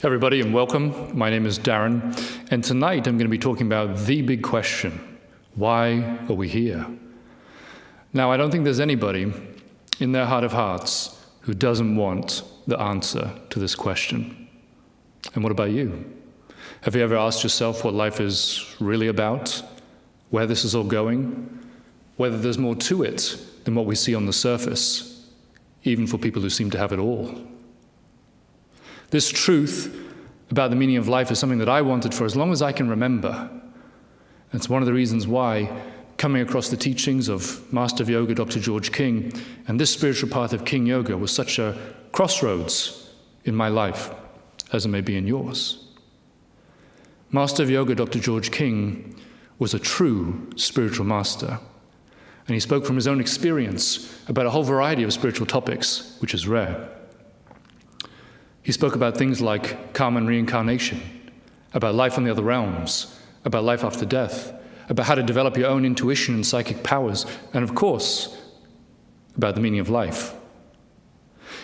Everybody, and welcome. My name is Darren, and tonight I'm going to be talking about the big question: why are we here? Now, I don't think there's anybody in their heart of hearts who doesn't want the answer to this question. And what about you? Have you ever asked yourself what life is really about, where this is all going, whether there's more to it than what we see on the surface, even for people who seem to have it all? This truth about the meaning of life is something that I wanted for as long as I can remember. It's one of the reasons why coming across the teachings of Master of Yoga, Dr. George King, and this spiritual path of King Yoga was such a crossroads in my life, as it may be in yours. Master of Yoga, Dr. George King, was a true spiritual master, and he spoke from his own experience about a whole variety of spiritual topics, which is rare. He spoke about things like karma and reincarnation, about life on the other realms, about life after death, about how to develop your own intuition and psychic powers, and of course, about the meaning of life.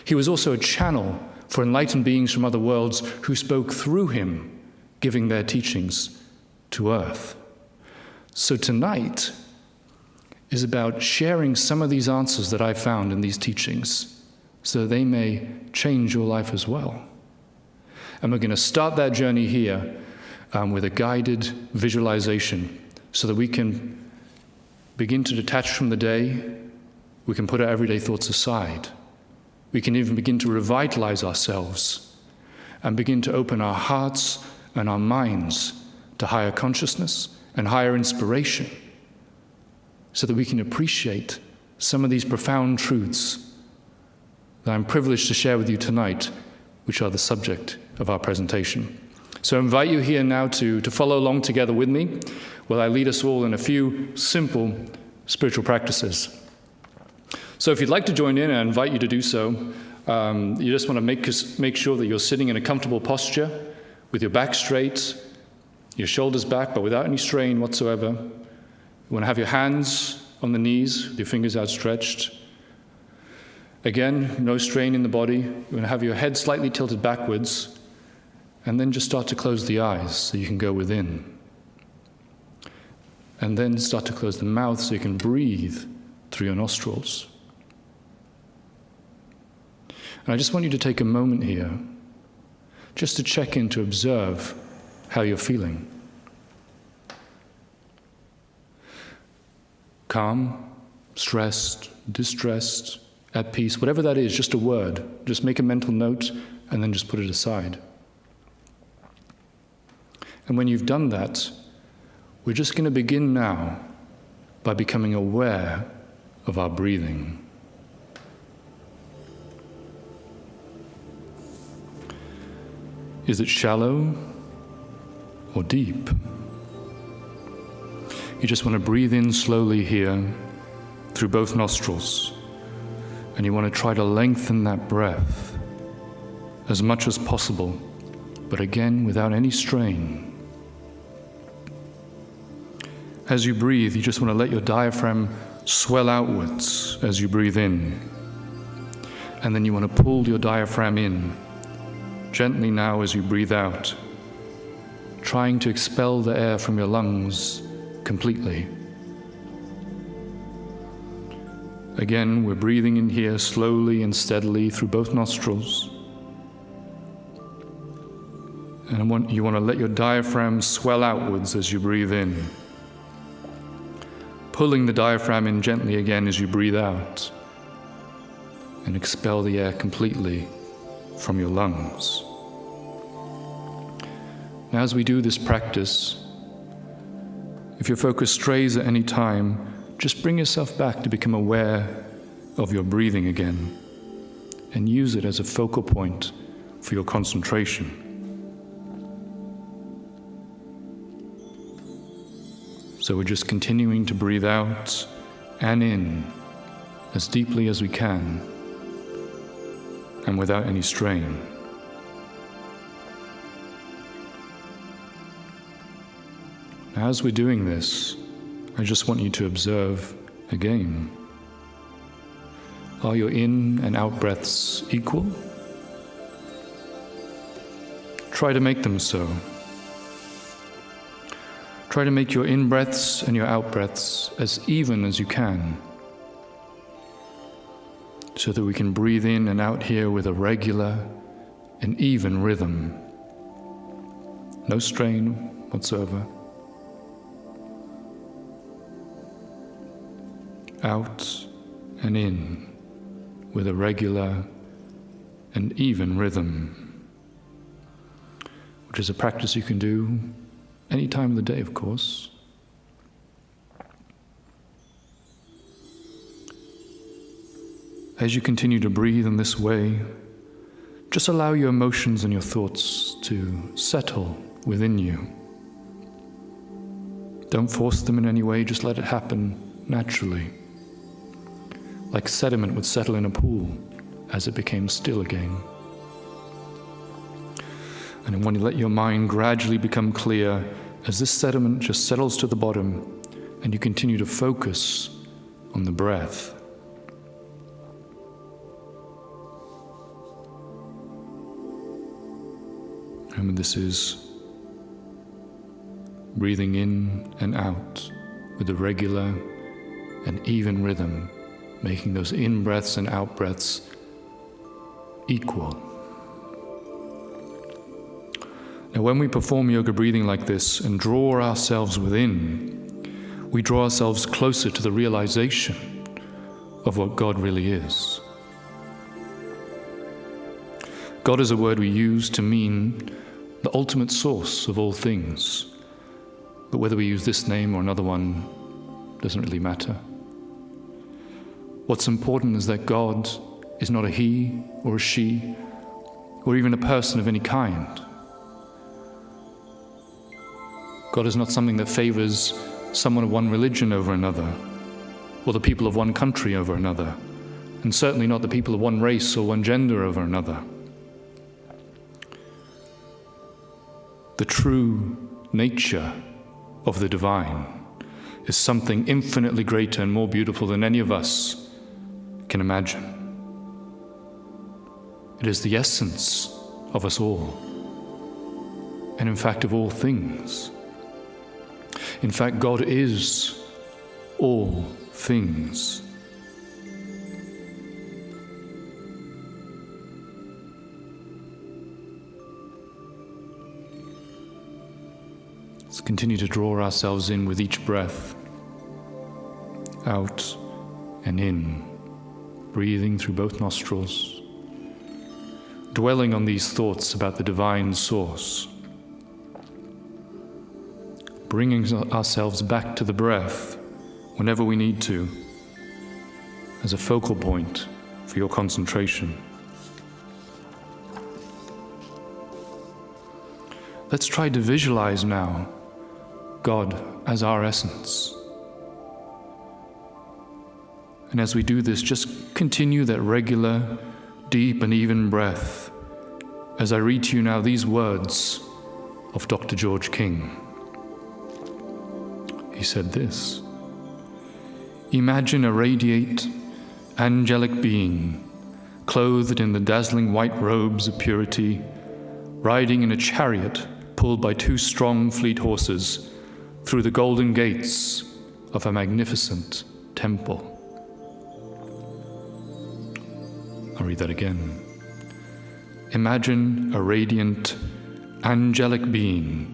He was also a channel for enlightened beings from other worlds who spoke through him, giving their teachings to Earth. So tonight is about sharing some of these answers that I found in these teachings, so they may change your life as well. And we're going to start that journey here with a guided visualization so that we can begin to detach from the day. We can put our everyday thoughts aside. We can even begin to revitalize ourselves and begin to open our hearts and our minds to higher consciousness and higher inspiration so that we can appreciate some of these profound truths that I'm privileged to share with you tonight, which are the subject of our presentation. So I invite you here now to follow along together with me while I lead us all in a few simple spiritual practices. So if you'd like to join in, I invite you to do so. You just want to make sure that you're sitting in a comfortable posture with your back straight, your shoulders back, but without any strain whatsoever. You want to have your hands on the knees with your fingers outstretched. Again, no strain in the body. You're going to have your head slightly tilted backwards, and then just start to close the eyes so you can go within. And then start to close the mouth so you can breathe through your nostrils. And I just want you to take a moment here just to check in, to observe how you're feeling. Calm, stressed, distressed, at peace, whatever that is, just a word. Just make a mental note and then just put it aside. And when you've done that, we're just going to begin now by becoming aware of our breathing. Is it shallow or deep? You just want to breathe in slowly here through both nostrils. And you want to try to lengthen that breath as much as possible, but again, without any strain. As you breathe, you just want to let your diaphragm swell outwards as you breathe in. And then you want to pull your diaphragm in, gently now as you breathe out, trying to expel the air from your lungs completely. Again, we're breathing in here slowly and steadily through both nostrils. And you want to let your diaphragm swell outwards as you breathe in, pulling the diaphragm in gently again as you breathe out, and expel the air completely from your lungs. Now, as we do this practice, if your focus strays at any time, just bring yourself back to become aware of your breathing again and use it as a focal point for your concentration. So we're just continuing to breathe out and in as deeply as we can and without any strain. Now, as we're doing this, I just want you to observe again. Are your in and out breaths equal? try to make them so. Try to make your in-breaths and your out-breaths as even as you can, so that we can breathe in and out here with a regular and even rhythm. No strain whatsoever. Out and in with a regular and even rhythm, which is a practice you can do any time of the day, of course. As you continue to breathe in this way, just allow your emotions and your thoughts to settle within you. Don't force them in any way, just let it happen naturally, like sediment would settle in a pool as it became still again. And when you let your mind gradually become clear, as this sediment just settles to the bottom and you continue to focus on the breath. Remember, this is breathing in and out with a regular and even rhythm, making those in-breaths and out-breaths equal. Now, when we perform yoga breathing like this and draw ourselves within, we draw ourselves closer to the realization of what God really is. God is a word we use to mean the ultimate source of all things, but whether we use this name or another one doesn't really matter. What's important is that God is not a he or a she or even a person of any kind. God is not something that favors someone of one religion over another, or the people of one country over another, and certainly not the people of one race or one gender over another. The true nature of the divine is something infinitely greater and more beautiful than any of us can imagine. It is the essence of us all, and in fact of all things. In fact, God is all things. Let's continue to draw ourselves in with each breath, out and in, breathing through both nostrils, dwelling on these thoughts about the divine source, bringing ourselves back to the breath whenever we need to, as a focal point for your concentration. Let's try to visualize now God as our essence. And as we do this, just continue that regular, deep and even breath as I read to you now these words of Dr. George King. He said this: "Imagine a radiant, angelic being, clothed in the dazzling white robes of purity, riding in a chariot pulled by two strong, fleet horses through the golden gates of a magnificent temple." I'll read that again. Imagine a radiant, angelic being,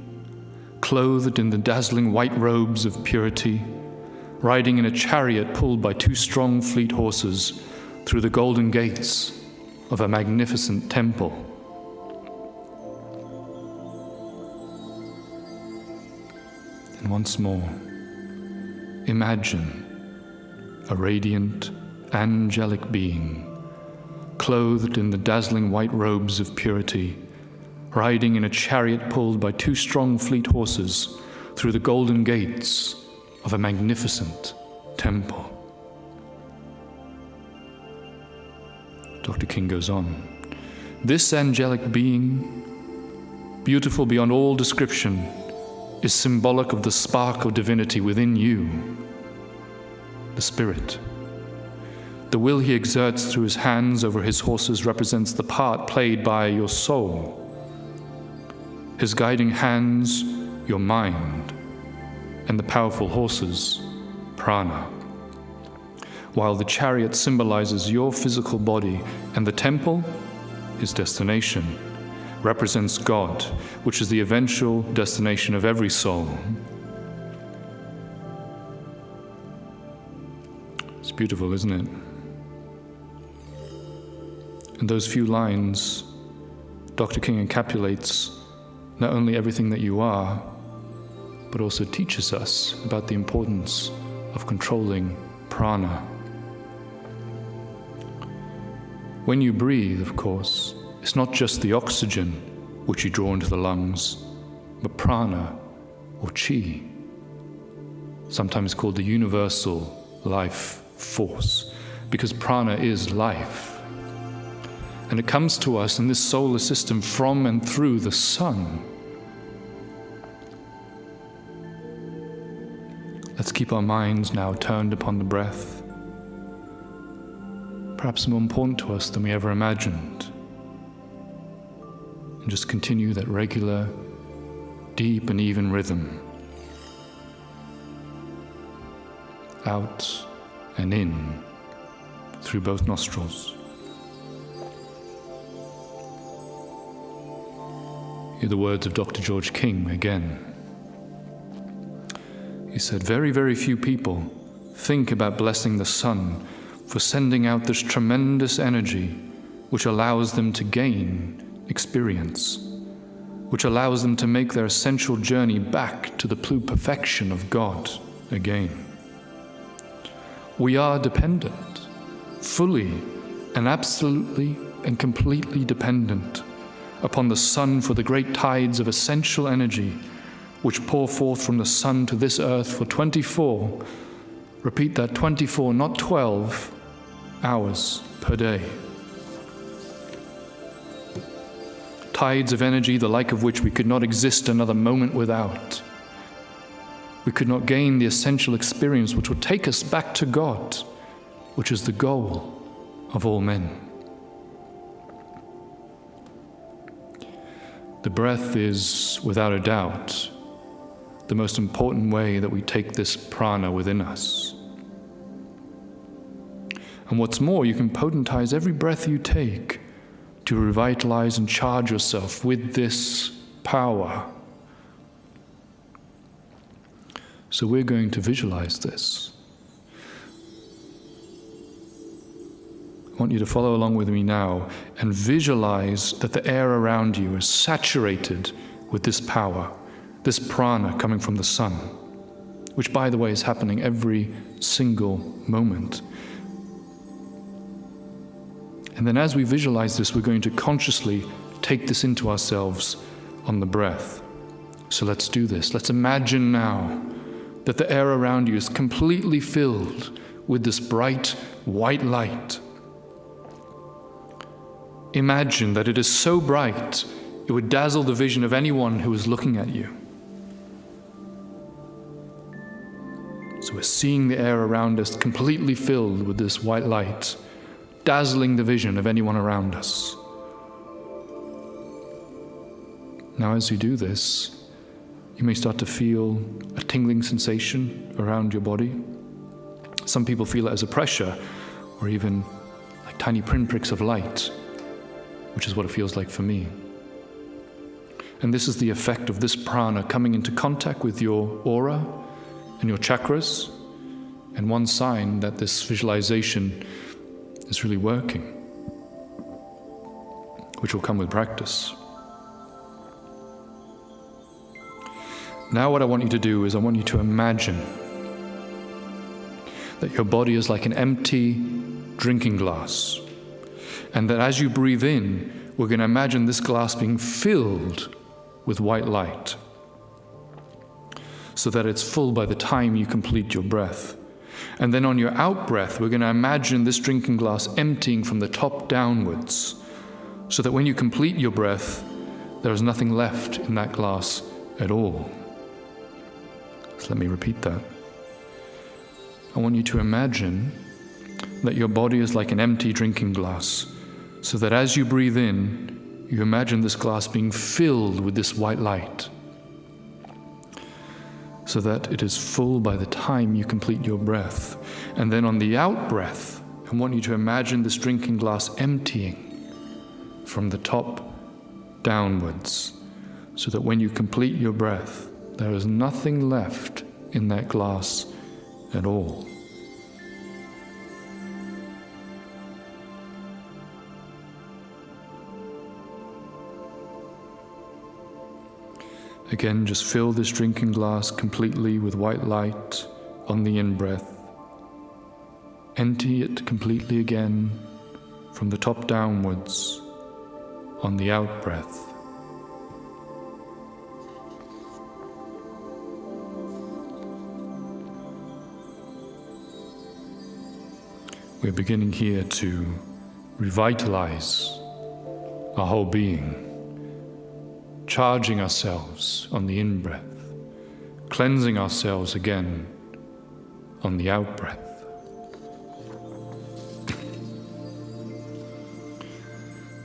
clothed in the dazzling white robes of purity, riding in a chariot pulled by two strong, fleet horses through the golden gates of a magnificent temple. And once more, imagine a radiant, angelic being, clothed in the dazzling white robes of purity, riding in a chariot pulled by two strong, fleet horses through the golden gates of a magnificent temple. Dr. King goes on, "This angelic being, beautiful beyond all description, is symbolic of the spark of divinity within you, the spirit. The will he exerts through his hands over his horses represents the part played by your soul. his guiding hands, your mind, and the powerful horses, prana, while the chariot symbolizes your physical body, and the temple, his destination, represents God, which is the eventual destination of every soul. It's beautiful, isn't it? In those few lines, Dr. King encapsulates not only everything that you are, but also teaches us about the importance of controlling prana. When you breathe, of course, it's not just the oxygen which you draw into the lungs, but prana, or chi, sometimes called the universal life force, because prana is life. And it comes to us in this solar system from and through the sun. Let's keep our minds now turned upon the breath, perhaps more important to us than we ever imagined. And just continue that regular, deep and even rhythm. Out and in through both nostrils. Hear the words of Dr. George King again. He said, very, very few people think about blessing the sun for sending out this tremendous energy which allows them to gain experience, which allows them to make their essential journey back to the true perfection of God again. We are dependent, fully and absolutely and completely dependent upon the sun for the great tides of essential energy which pour forth from the sun to this earth for 24, repeat that, 24, not 12 hours per day. Tides of energy, the like of which we could not exist another moment without. We could not gain the essential experience which would take us back to God, which is the goal of all men. The breath is, without a doubt, the most important way that we take this prana within us. And what's more, you can potentize every breath you take to revitalize and charge yourself with this power. So we're going to visualize this. I want you to follow along with me now and visualize that the air around you is saturated with this power, this prana coming from the sun, which, by the way, is happening every single moment. And then as we visualize this, we're going to consciously take this into ourselves on the breath. So let's do this. Let's imagine now that the air around you is completely filled with this bright white light. Imagine that it is so bright, it would dazzle the vision of anyone who is looking at you. So we're seeing the air around us completely filled with this white light, dazzling the vision of anyone around us. Now, as you do this, you may start to feel a tingling sensation around your body. Some people feel it as a pressure, or even like tiny pinpricks of light, which is what it feels like for me. And this is the effect of this prana coming into contact with your aura and your chakras, and one sign that this visualization is really working, which will come with practice. Now what I want you to do is I want you to imagine that your body is like an empty drinking glass, and that as you breathe in, we're going to imagine this glass being filled with white light, so that it's full by the time you complete your breath. And then on your out-breath, we're going to imagine this drinking glass emptying from the top downwards, so that when you complete your breath, there is nothing left in that glass at all. So let me repeat that. I want you to imagine that your body is like an empty drinking glass, so that as you breathe in, you imagine this glass being filled with this white light, so that it is full by the time you complete your breath. And then on the out breath, I want you to imagine this drinking glass emptying from the top downwards, so that when you complete your breath, there is nothing left in that glass at all. Again, just fill this drinking glass completely with white light on the in-breath. Empty it completely again from the top downwards on the out-breath. We're beginning here to revitalize our whole being, charging ourselves on the in-breath, cleansing ourselves again on the out-breath.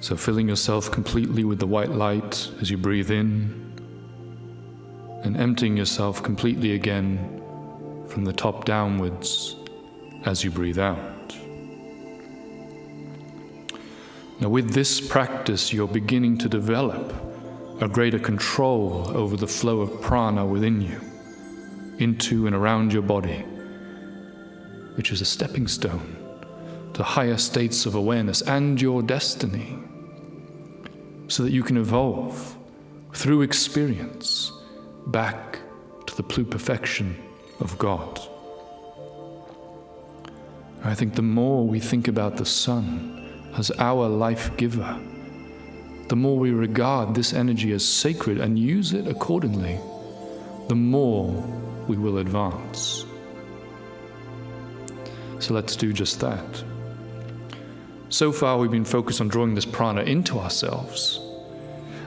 So filling yourself completely with the white light as you breathe in, and emptying yourself completely again from the top downwards as you breathe out. Now with this practice, you're beginning to develop a greater control over the flow of prana within you, into and around your body, which is a stepping stone to higher states of awareness and your destiny, so that you can evolve through experience back to the pluperfection of God. I think the more we think about the sun as our life giver, the more we regard this energy as sacred and use it accordingly, the more we will advance. So let's do just that. So far we've been focused on drawing this prana into ourselves,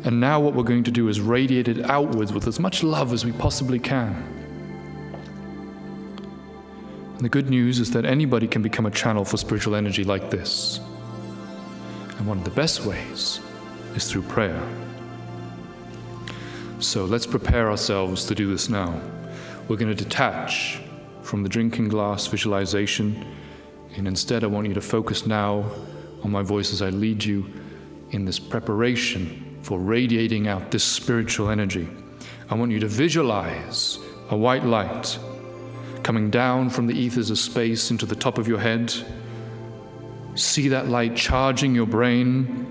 and now what we're going to do is radiate it outwards with as much love as we possibly can. And the good news is that anybody can become a channel for spiritual energy like this. And one of the best ways is through prayer. So let's prepare ourselves to do this now. We're going to detach from the drinking glass visualization, and instead I want you to focus now on my voice as I lead you in this preparation for radiating out this spiritual energy. I want you to visualize a white light coming down from the ethers of space into the top of your head. See that light charging your brain.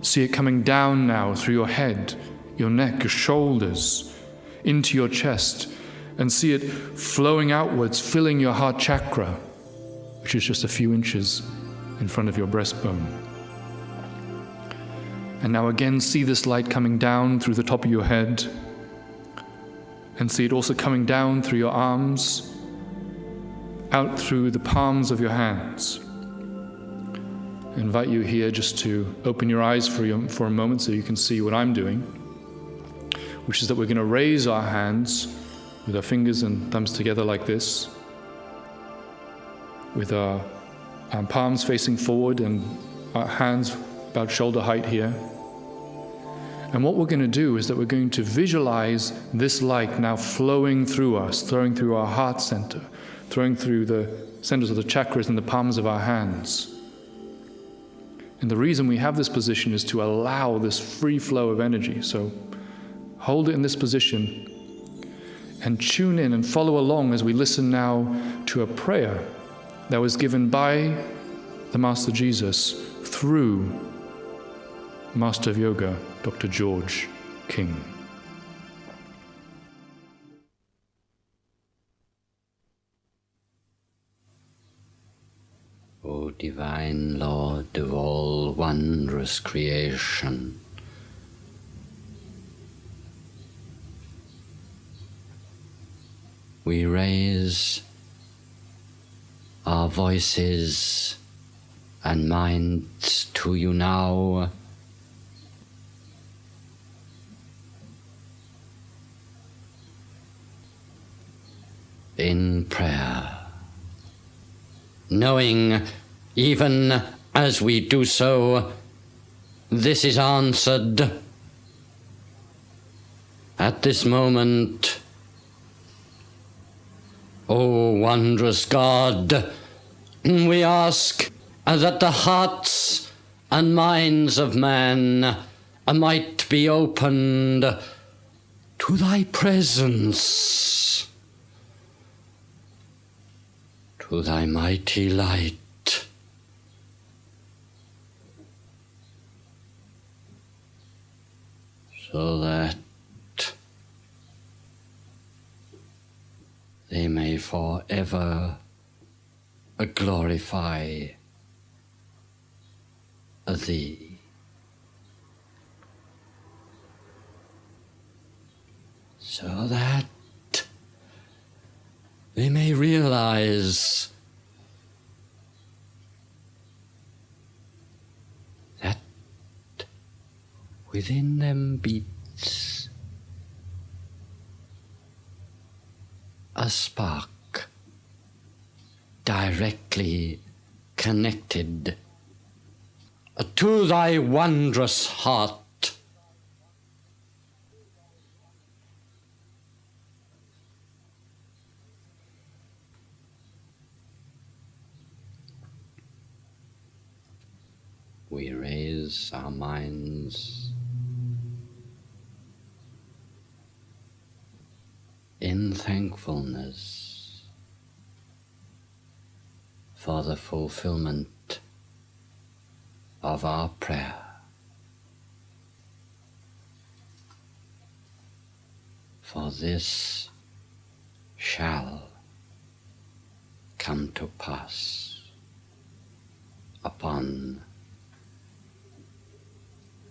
See it coming down now through your head, your neck, your shoulders, into your chest, and see it flowing outwards, filling your heart chakra, which is just a few inches in front of your breastbone. And now again, see this light coming down through the top of your head, and see it also coming down through your arms, out through the palms of your hands. I invite you here just to open your eyes for a moment so you can see what I'm doing, which is that we're going to raise our hands with our fingers and thumbs together like this, with our palms facing forward and our hands about shoulder height here. And what we're going to do is that we're going to visualize this light now flowing through us, flowing through our heart center, flowing through the centers of the chakras in the palms of our hands. And the reason we have this position is to allow this free flow of energy. So hold it in this position and tune in and follow along as we listen now to a prayer that was given by the Master Jesus through Master of Yoga, Dr. George King. O divine Lord of all wondrous creation, we raise our voices and minds to you now, in prayer, knowing even as we do so this is answered. At this moment, O wondrous God, we ask that the hearts and minds of man might be opened to thy presence, to thy mighty light, so that they may forever glorify thee. So that they may realize that within them beats a spark directly connected to thy wondrous heart. We raise our minds in thankfulness for the fulfillment of our prayer. For this shall come to pass upon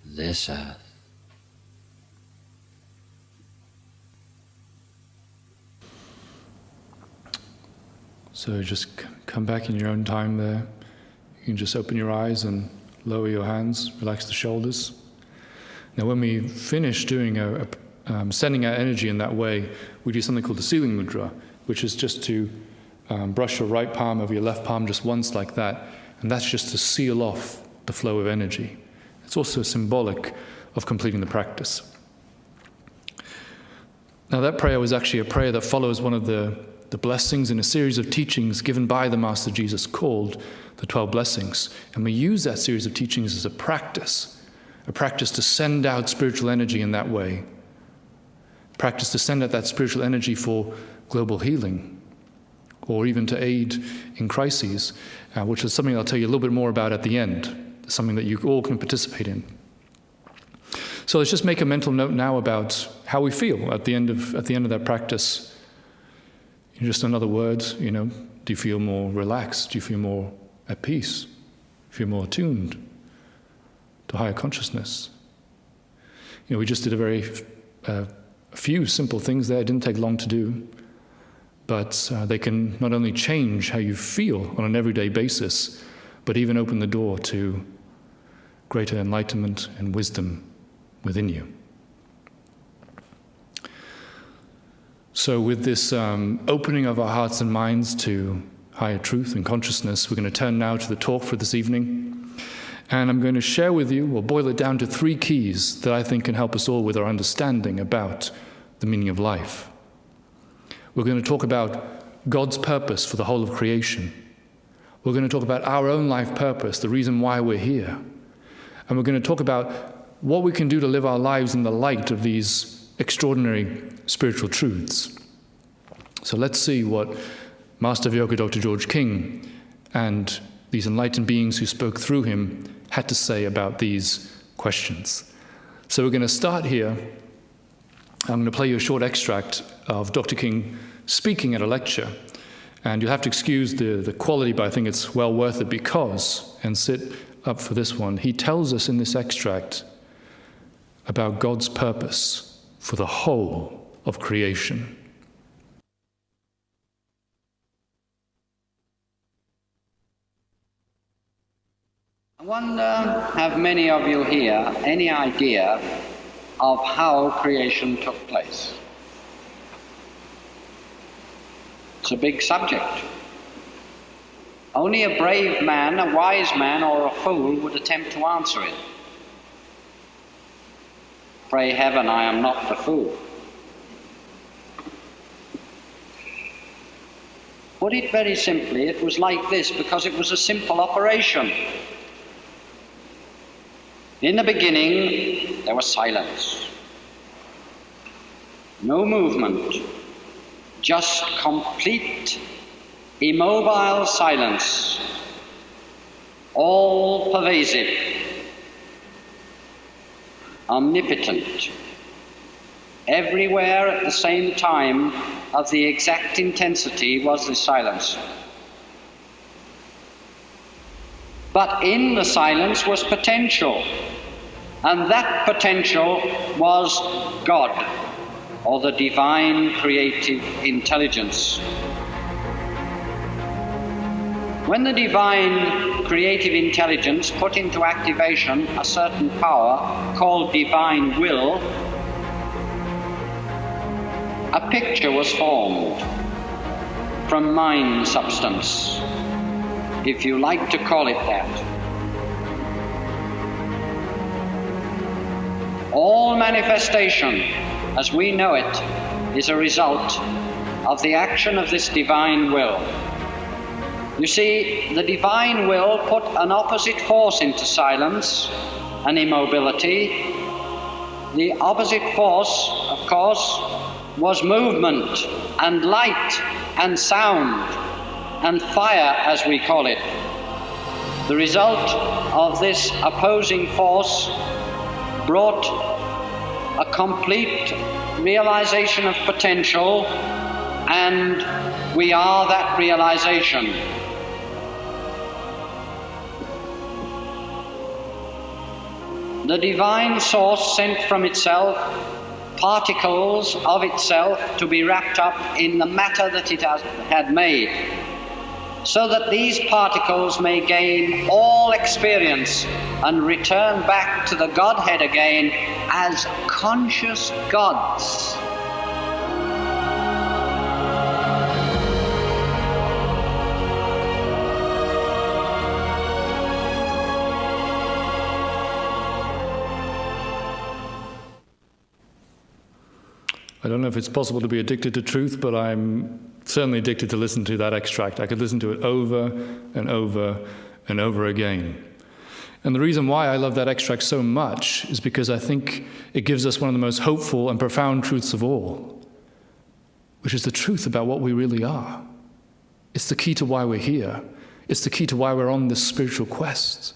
this earth. So just come back in your own time there. You can just open your eyes and lower your hands, relax the shoulders. Now when we finish doing sending out energy in that way, we do something called the sealing mudra, which is just to brush your right palm over your left palm just once like that, and that's just to seal off the flow of energy. It's also symbolic of completing the practice. Now that prayer was actually a prayer that follows one of the blessings in a series of teachings given by the Master Jesus called the 12 Blessings. And we use that series of teachings as a practice to send out spiritual energy in that way. Practice to send out that spiritual energy for global healing, or even to aid in crises, which is something I'll tell you a little bit more about at the end. Something that you all can participate in. So let's just make a mental note now about how we feel at the end of that practice. Just another word, do you feel more relaxed? Do you feel more at peace? Do you feel more attuned to higher consciousness? We just did a few simple things there. It didn't take long to do, but they can not only change how you feel on an everyday basis, but even open the door to greater enlightenment and wisdom within you. So with this opening of our hearts and minds to higher truth and consciousness, we're going to turn now to the talk for this evening. And I'm going to share with you, or boil it down to 3 keys that I think can help us all with our understanding about the meaning of life. We're going to talk about God's purpose for the whole of creation. We're going to talk about our own life purpose, the reason why we're here. And we're going to talk about what we can do to live our lives in the light of these extraordinary spiritual truths. So let's see what Master of Yoga Dr. George King and these enlightened beings who spoke through him had to say about these questions. So we're going to start here. I'm going to play you a short extract of Dr. King speaking at a lecture. And you'll have to excuse the quality, but I think it's well worth it because, and sit up for this one, he tells us in this extract about God's purpose for the whole of creation. I wonder, have many of you here any idea of how creation took place? It's a big subject. Only a brave man, a wise man, or a fool would attempt to answer it. Pray heaven I am not the fool. Put it very simply, it was like this because it was a simple operation. In the beginning, there was silence. No movement, just complete, immobile silence, all pervasive, omnipotent, everywhere at the same time of the exact intensity was the silence. But in the silence was potential, and that potential was God, or the divine creative intelligence. When the divine creative intelligence put into activation a certain power called divine will, a picture was formed from mind substance, if you like to call it that. All manifestation, as we know it, is a result of the action of this divine will. You see, the divine will put an opposite force into silence and immobility. The opposite force, of course, was movement and light and sound and fire, as we call it. The result of this opposing force brought a complete realization of potential, and we are that realization. The divine source sent from itself particles of itself to be wrapped up in the matter that it had made, so that these particles may gain all experience and return back to the Godhead again as conscious gods. I don't know if it's possible to be addicted to truth, but I'm certainly addicted to listen to that extract. I could listen to it over and over and over again. And the reason why I love that extract so much is because I think it gives us one of the most hopeful and profound truths of all, which is the truth about what we really are. It's the key to why we're here. It's the key to why we're on this spiritual quest.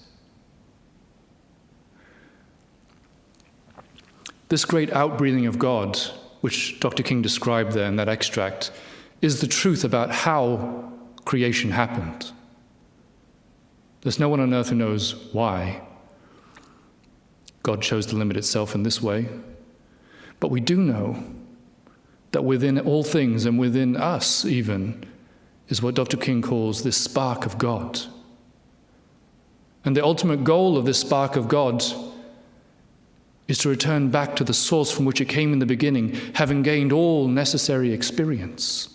This great outbreathing of God, which Dr. King described there in that extract, is the truth about how creation happened. There's no one on earth who knows why God chose to limit itself in this way. But we do know that within all things, and within us even, is what Dr. King calls this spark of God. And the ultimate goal of this spark of God is to return back to the source from which it came in the beginning, having gained all necessary experience.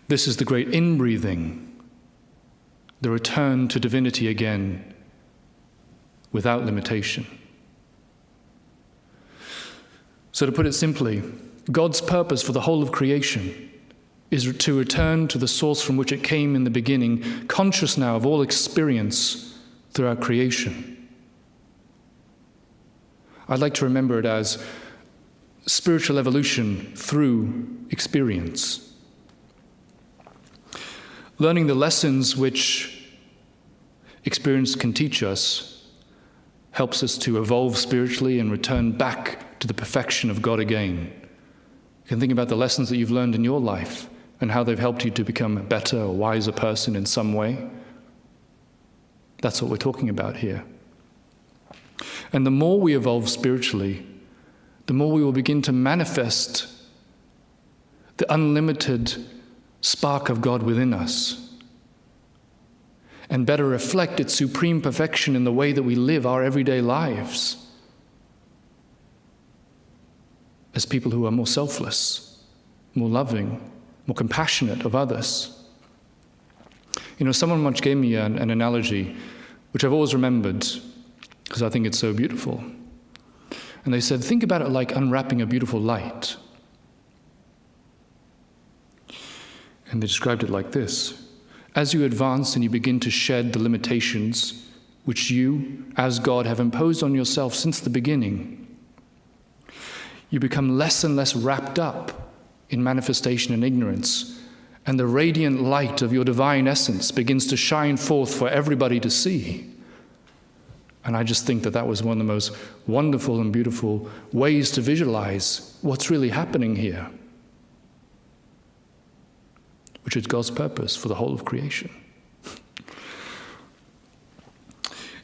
This is the great inbreathing, the return to divinity again, without limitation. So to put it simply, God's purpose for the whole of creation is to return to the source from which it came in the beginning, conscious now of all experience throughout creation. I'd like to remember it as spiritual evolution through experience. Learning the lessons which experience can teach us helps us to evolve spiritually and return back to the perfection of God again. You can think about the lessons that you've learned in your life and how they've helped you to become a better or wiser person in some way. That's what we're talking about here. And the more we evolve spiritually, the more we will begin to manifest the unlimited spark of God within us and better reflect its supreme perfection in the way that we live our everyday lives as people who are more selfless, more loving, more compassionate of others. You know, someone once gave me an analogy which I've always remembered. because I think it's so beautiful. And they said, think about it like unwrapping a beautiful light. And they described it like this. As you advance and you begin to shed the limitations which you, as God, have imposed on yourself since the beginning, you become less and less wrapped up in manifestation and ignorance, and the radiant light of your divine essence begins to shine forth for everybody to see. And I just think that that was one of the most wonderful and beautiful ways to visualize what's really happening here, which is God's purpose for the whole of creation.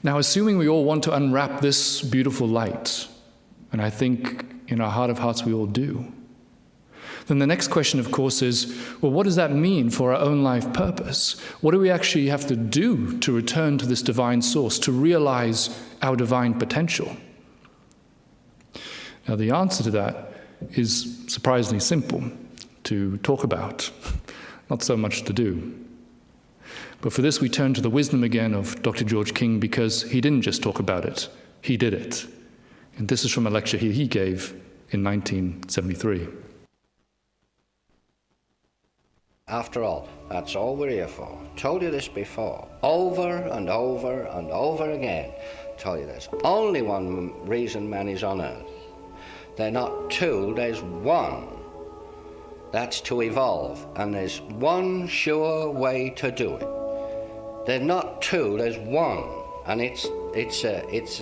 Now, assuming we all want to unwrap this beautiful light, and I think in our heart of hearts we all do, then the next question, of course, is, well, what does that mean for our own life purpose? What do we actually have to do to return to this divine source, to realize our divine potential? Now, the answer to that is surprisingly simple to talk about, not so much to do. But for this, we turn to the wisdom again of Dr. George King, because he didn't just talk about it, he did it. And this is from a lecture he gave in 1973. After all, that's all we're here for. Told you this before, over and over and over again. Told you there's only one reason man is on earth. They're not two, there's one. That's to evolve, and there's one sure way to do it. There's not two, there's one, and it's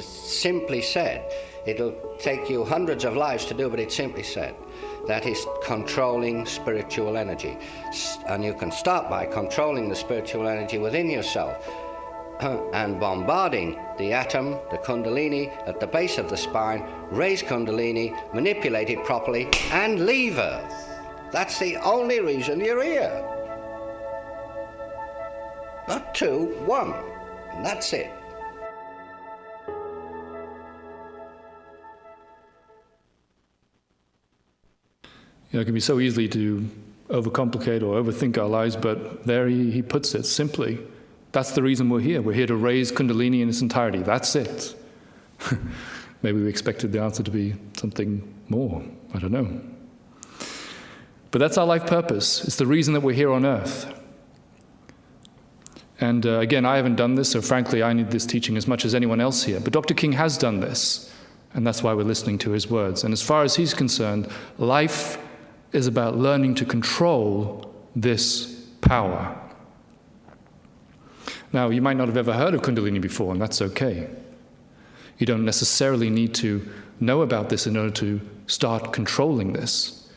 simply said. It'll take you hundreds of lives to do, but it's simply said. That is controlling spiritual energy. And you can start by controlling the spiritual energy within yourself and bombarding the atom, the kundalini, at the base of the spine, raise kundalini, manipulate it properly, and leave Earth. That's the only reason you're here. Not two, one. And that's it. It can be so easily to overcomplicate or overthink our lives, but there he puts it simply. That's the reason we're here. We're here to raise Kundalini in its entirety. That's it. Maybe we expected the answer to be something more. I don't know. But that's our life purpose. It's the reason that we're here on earth. And again, I haven't done this, so frankly, I need this teaching as much as anyone else here. But Dr. King has done this, and that's why we're listening to his words. And as far as he's concerned, life is about learning to control this power. Now, you might not have ever heard of Kundalini before, and that's okay. You don't necessarily need to know about this in order to start controlling this.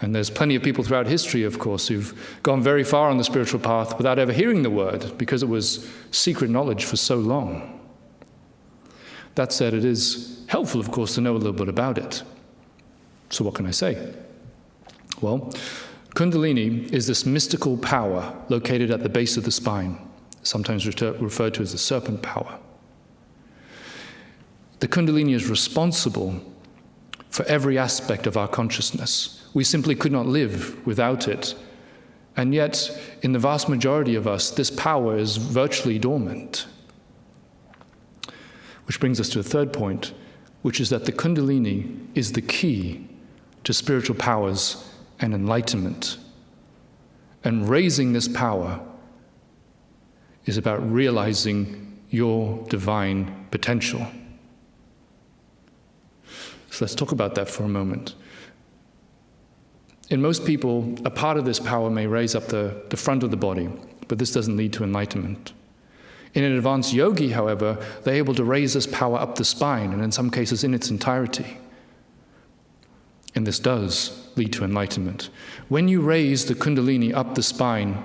And there's plenty of people throughout history, of course, who've gone very far on the spiritual path without ever hearing the word, because it was secret knowledge for so long. That said, it is helpful, of course, to know a little bit about it. So what can I say? Well, Kundalini is this mystical power located at the base of the spine, sometimes referred to as the serpent power. The Kundalini is responsible for every aspect of our consciousness. We simply could not live without it. And yet, in the vast majority of us, this power is virtually dormant. Which brings us to the third point, which is that the Kundalini is the key to spiritual powers and enlightenment. And raising this power is about realizing your divine potential. So let's talk about that for a moment. In most people, a part of this power may raise up the front of the body, but this doesn't lead to enlightenment. In an advanced yogi, however, they're able to raise this power up the spine, and in some cases in its entirety. And this does lead to enlightenment. When you raise the Kundalini up the spine,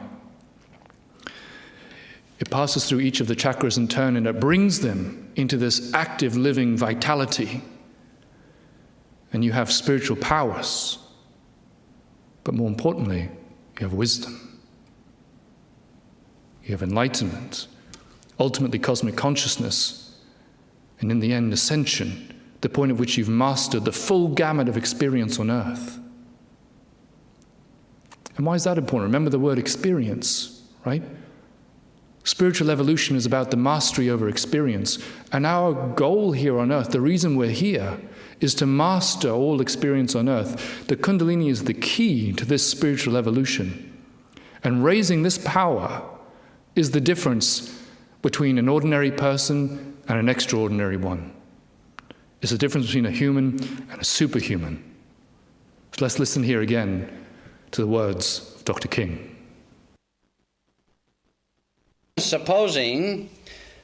it passes through each of the chakras in turn, and it brings them into this active living vitality. And you have spiritual powers. But more importantly, you have wisdom. You have enlightenment, ultimately cosmic consciousness, and in the end, ascension, the point at which you've mastered the full gamut of experience on earth. And why is that important? Remember the word experience, right? Spiritual evolution is about the mastery over experience. And our goal here on earth, the reason we're here, is to master all experience on earth. The kundalini is the key to this spiritual evolution. And raising this power is the difference between an ordinary person and an extraordinary one. It's the difference between a human and a superhuman. So let's listen here again to the words of Dr. King. Supposing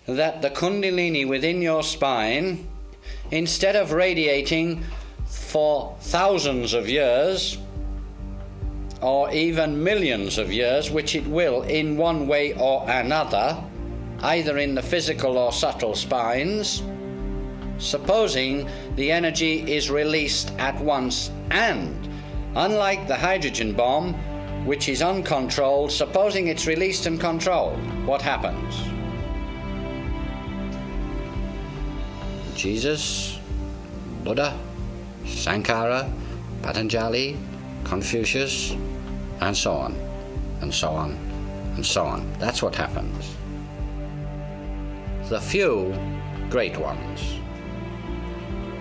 that the kundalini within your spine, instead of radiating for thousands of years, or even millions of years, which it will in one way or another, either in the physical or subtle spines, supposing the energy is released at once, and unlike the hydrogen bomb, which is uncontrolled, supposing it's released and controlled, what happens? Jesus, Buddha, Sankara, Patanjali, Confucius, and so on, and so on, and so on. That's what happens. The few great ones,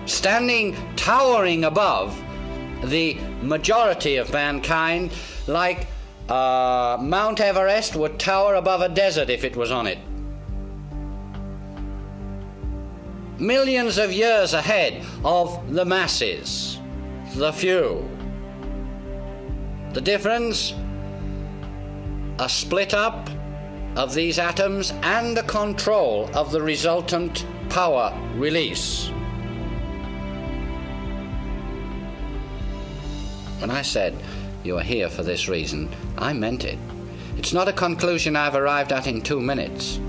standing, towering above the majority of mankind, like Mount Everest would tower above a desert if it was on it. Millions of years ahead of the masses, the few. The difference? A split up of these atoms and the control of the resultant power release. When I said you are here for this reason, I meant it. It's not a conclusion I've arrived at in 2 minutes.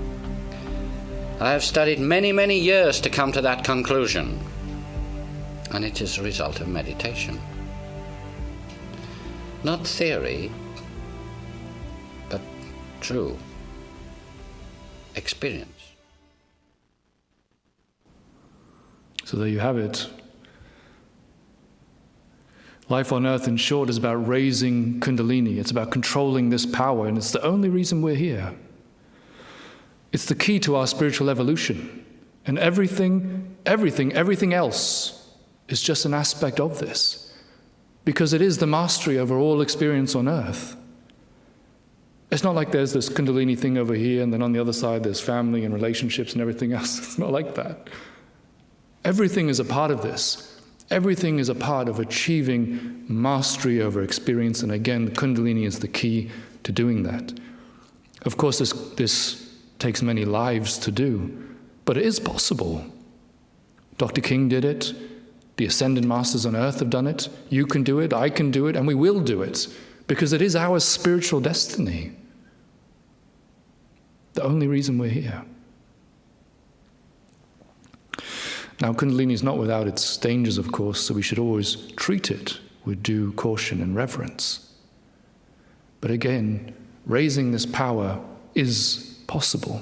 I have studied many, many years to come to that conclusion, and it is a result of meditation. Not theory, but true experience. So there you have it. Life on earth, in short, is about raising kundalini. It's about controlling this power, and it's the only reason we're here. It's the key to our spiritual evolution. And everything else is just an aspect of this, because it is the mastery over all experience on earth. It's not like there's this kundalini thing over here, and then on the other side there's family and relationships and everything else. It's not like that. Everything is a part of this. Everything is a part of achieving mastery over experience, and again, kundalini is the key to doing that. Of course, this takes many lives to do, but it is possible. Dr. King did it. The Ascended Masters on earth have done it. You can do it, I can do it, and we will do it, because it is our spiritual destiny. The only reason we're here. Now, kundalini is not without its dangers, of course, so we should always treat it with due caution and reverence. But again, raising this power is possible.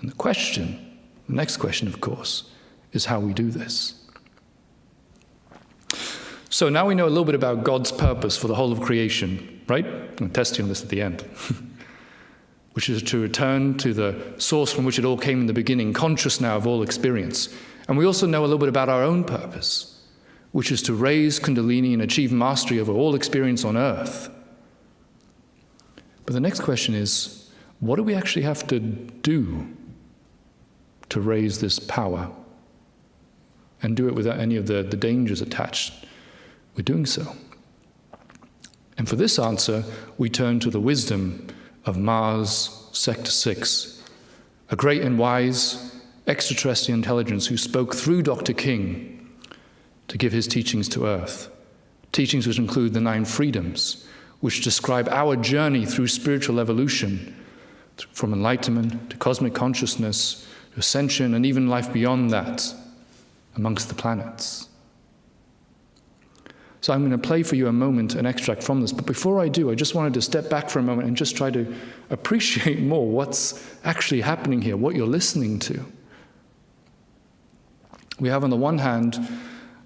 And the next question, of course, is how we do this. So now we know a little bit about God's purpose for the whole of creation, right? I'm going to test you on this at the end. Which is to return to the source from which it all came in the beginning, conscious now of all experience. And we also know a little bit about our own purpose, which is to raise kundalini and achieve mastery over all experience on earth. But the next question is, what do we actually have to do to raise this power and do it without any of the dangers attached with doing so? And for this answer, we turn to the wisdom of Mars Sector 6, a great and wise extraterrestrial intelligence who spoke through Dr. King to give his teachings to Earth. Teachings which include the 9 freedoms, which describe our journey through spiritual evolution, from enlightenment to cosmic consciousness, to ascension, and even life beyond that, amongst the planets. So I'm going to play for you a moment, an extract from this. But before I do, I just wanted to step back for a moment and just try to appreciate more what's actually happening here, what you're listening to. We have on the one hand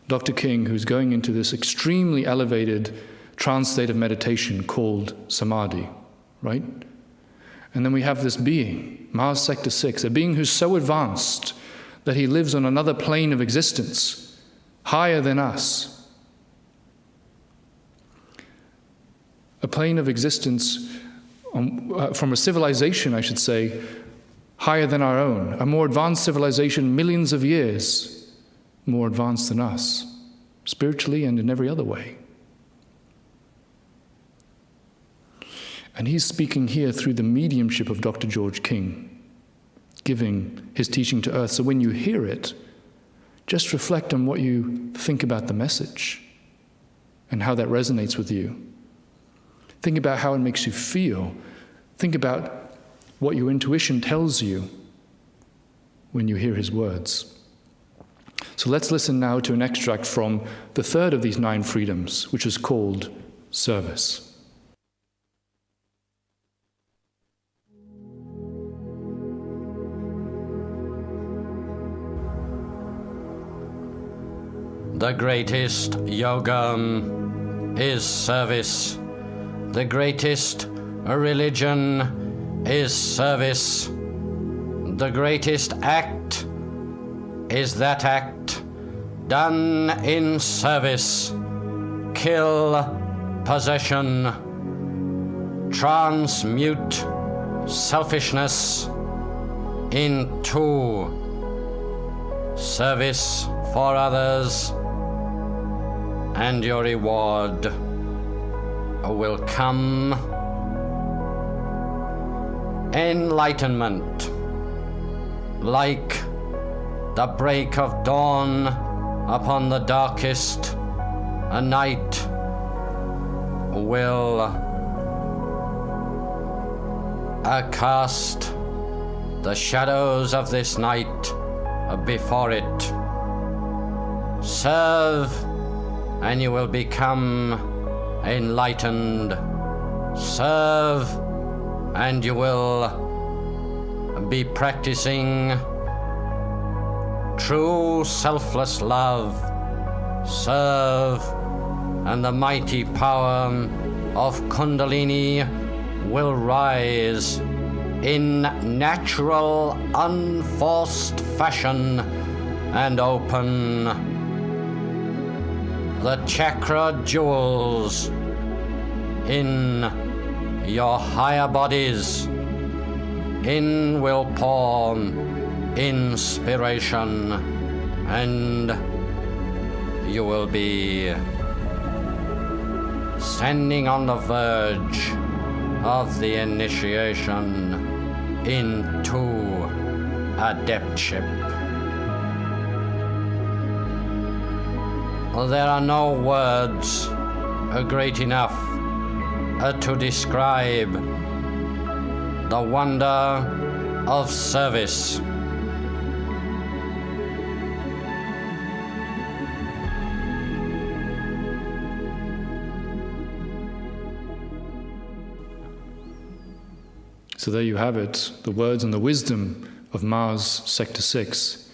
Dr. King, who's going into this extremely elevated trance state of meditation called samadhi, right? And then we have this being, Mars Sector 6, a being who's so advanced that he lives on another plane of existence, higher than us. A plane of existence from a civilization, I should say, higher than our own, a more advanced civilization, millions of years more advanced than us, spiritually and in every other way. And he's speaking here through the mediumship of Dr. George King, giving his teaching to Earth. So when you hear it, just reflect on what you think about the message and how that resonates with you. Think about how it makes you feel. Think about what your intuition tells you when you hear his words. So let's listen now to an extract from the third of these 9 freedoms, which is called service. The greatest yoga is service. The greatest religion is service. The greatest act is that act done in service. Kill possession. Transmute selfishness into service for others, and your reward will come. Enlightenment, like the break of dawn upon the darkest night, will cast the shadows of this night before it. Serve, and you will become enlightened. Serve, and you will be practicing true selfless love. Serve, and the mighty power of kundalini will rise in natural, unforced fashion and open the chakra jewels in your higher bodies. In will pour inspiration, and you will be standing on the verge of the initiation into adeptship. There are no words great enough to describe the wonder of service. So there you have it, the words and the wisdom of Mars Sector 6,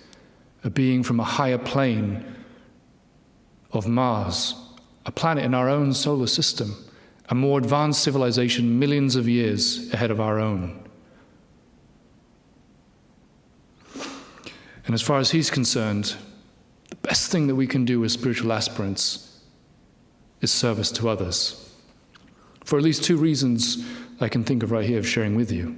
a being from a higher plane of Mars, a planet in our own solar system, a more advanced civilization millions of years ahead of our own. And as far as he's concerned, the best thing that we can do as spiritual aspirants is service to others. For at least 2 reasons I can think of right here of sharing with you.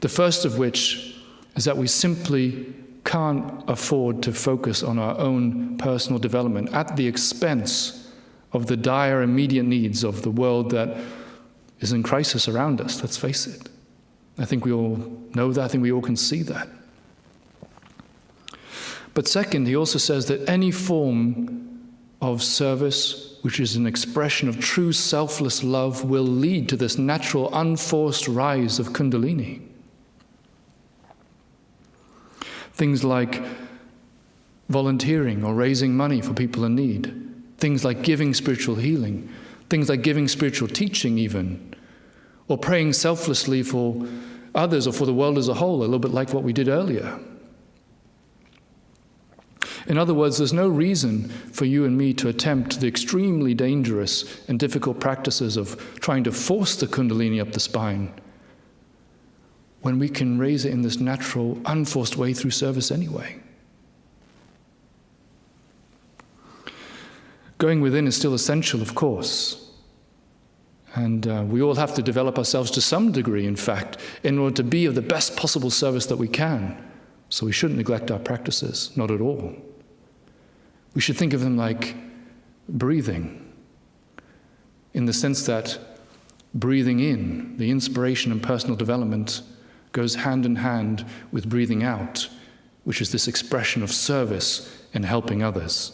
The first of which is that we simply can't afford to focus on our own personal development at the expense of the dire immediate needs of the world that is in crisis around us, let's face it. I think we all know that, I think we all can see that. But second, he also says that any form of service which is an expression of true selfless love will lead to this natural unforced rise of kundalini. Things like volunteering or raising money for people in need. Things like giving spiritual healing. Things like giving spiritual teaching even. Or praying selflessly for others or for the world as a whole, a little bit like what we did earlier. In other words, there's no reason for you and me to attempt the extremely dangerous and difficult practices of trying to force the kundalini up the spine, when we can raise it in this natural, unforced way through service anyway? Going within is still essential, of course. And we all have to develop ourselves to some degree, in fact, in order to be of the best possible service that we can. So we shouldn't neglect our practices, not at all. We should think of them like breathing, in the sense that breathing in, the inspiration and personal development, goes hand in hand with breathing out, which is this expression of service and helping others.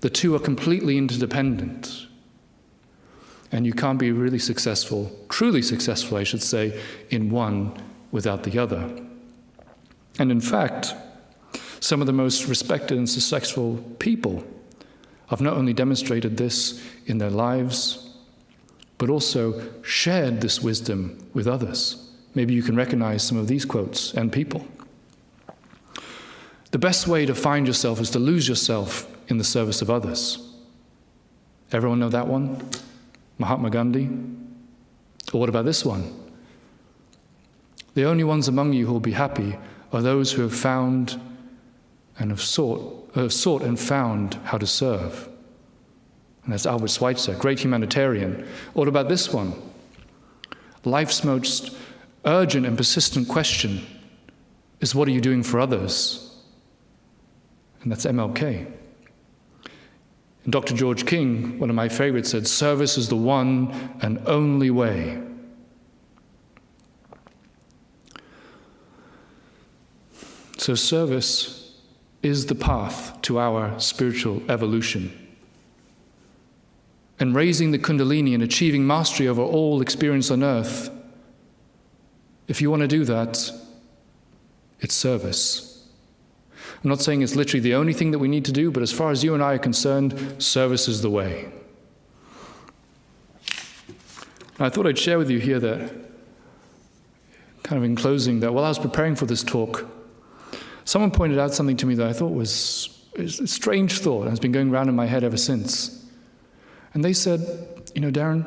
The two are completely interdependent. And you can't be really successful, truly successful, I should say, in one without the other. And in fact, some of the most respected and successful people have not only demonstrated this in their lives, but also shared this wisdom with others. Maybe you can recognize some of these quotes and people. The best way to find yourself is to lose yourself in the service of others. Everyone know that one? Mahatma Gandhi? Or what about this one? The only ones among you who will be happy are those who have found and have sought and found how to serve. And that's Albert Schweitzer, great humanitarian. What about this one? Life's most urgent and persistent question is, what are you doing for others? And that's MLK. And Dr. George King, one of my favorites, said, service is the one and only way. So service is the path to our spiritual evolution. And raising the kundalini and achieving mastery over all experience on earth, if you want to do that, it's service. I'm not saying it's literally the only thing that we need to do, but as far as you and I are concerned, service is the way. And I thought I'd share with you here that, kind of in closing, that while I was preparing for this talk, someone pointed out something to me that I thought was a strange thought, and has been going around in my head ever since. And they said, Darren,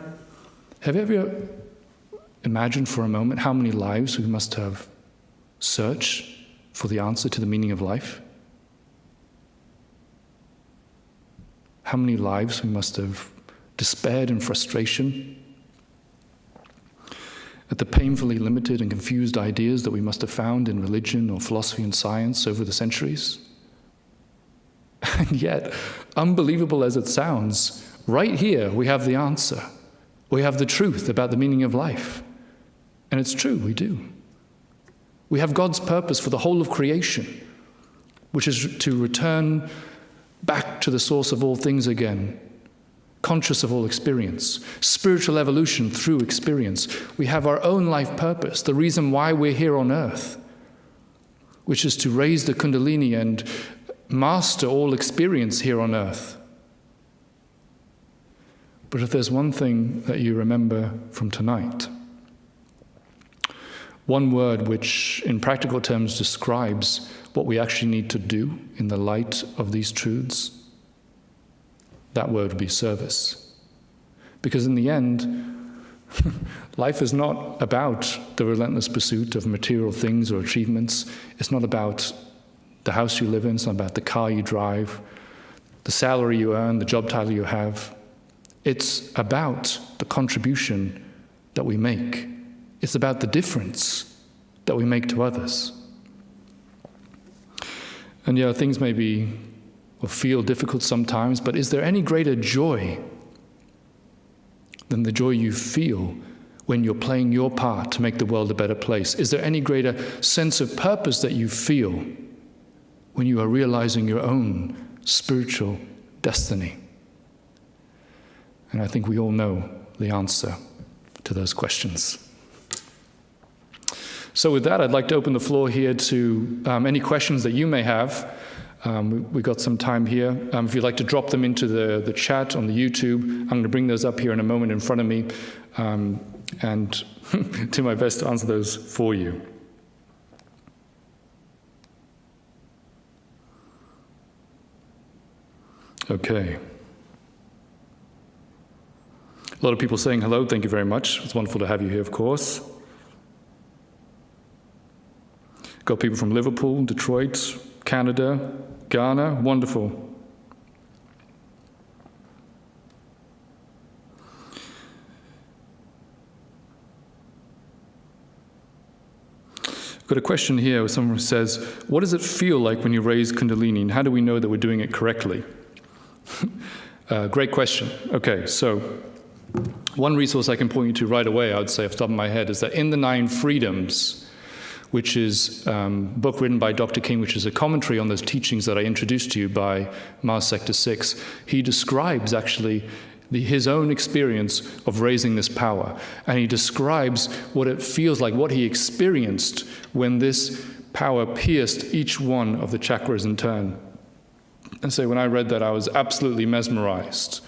have you ever imagined for a moment how many lives we must have searched for the answer to the meaning of life? How many lives we must have despaired in frustration at the painfully limited and confused ideas that we must have found in religion or philosophy and science over the centuries? And yet, unbelievable as it sounds, right here we have the answer. We have the truth about the meaning of life. And it's true, we do. We have God's purpose for the whole of creation, which is to return back to the source of all things again, conscious of all experience, spiritual evolution through experience. We have our own life purpose, the reason why we're here on earth, which is to raise the kundalini and master all experience here on earth. But if there's one thing that you remember from tonight, one word which in practical terms describes what we actually need to do in the light of these truths, that word would be service. Because in the end, life is not about the relentless pursuit of material things or achievements. It's not about the house you live in. It's not about the car you drive, the salary you earn, the job title you have. It's about the contribution that we make. It's about the difference that we make to others. And things may be or feel difficult sometimes, but is there any greater joy than the joy you feel when you're playing your part to make the world a better place? Is there any greater sense of purpose that you feel when you are realizing your own spiritual destiny? And I think we all know the answer to those questions. So with that, I'd like to open the floor here to any questions that you may have. We've got some time here. If you'd like to drop them into the chat on the YouTube, I'm going to bring those up here in a moment in front of me and do my best to answer those for you. Okay. A lot of people saying hello. Thank you very much. It's wonderful to have you here, of course. Got people from Liverpool, Detroit, Canada, Ghana. Wonderful. I've got a question here where someone says, what does it feel like when you raise kundalini, and how do we know that we're doing it correctly? Great question. Okay, so one resource I can point you to right away, I would say off the top of my head, is that In the Nine Freedoms, which is a book written by Dr. King, which is a commentary on those teachings that I introduced to you by Mars Sector 6, he describes actually his own experience of raising this power. And he describes what it feels like, what he experienced when this power pierced each one of the chakras in turn. And so when I read that, I was absolutely mesmerized.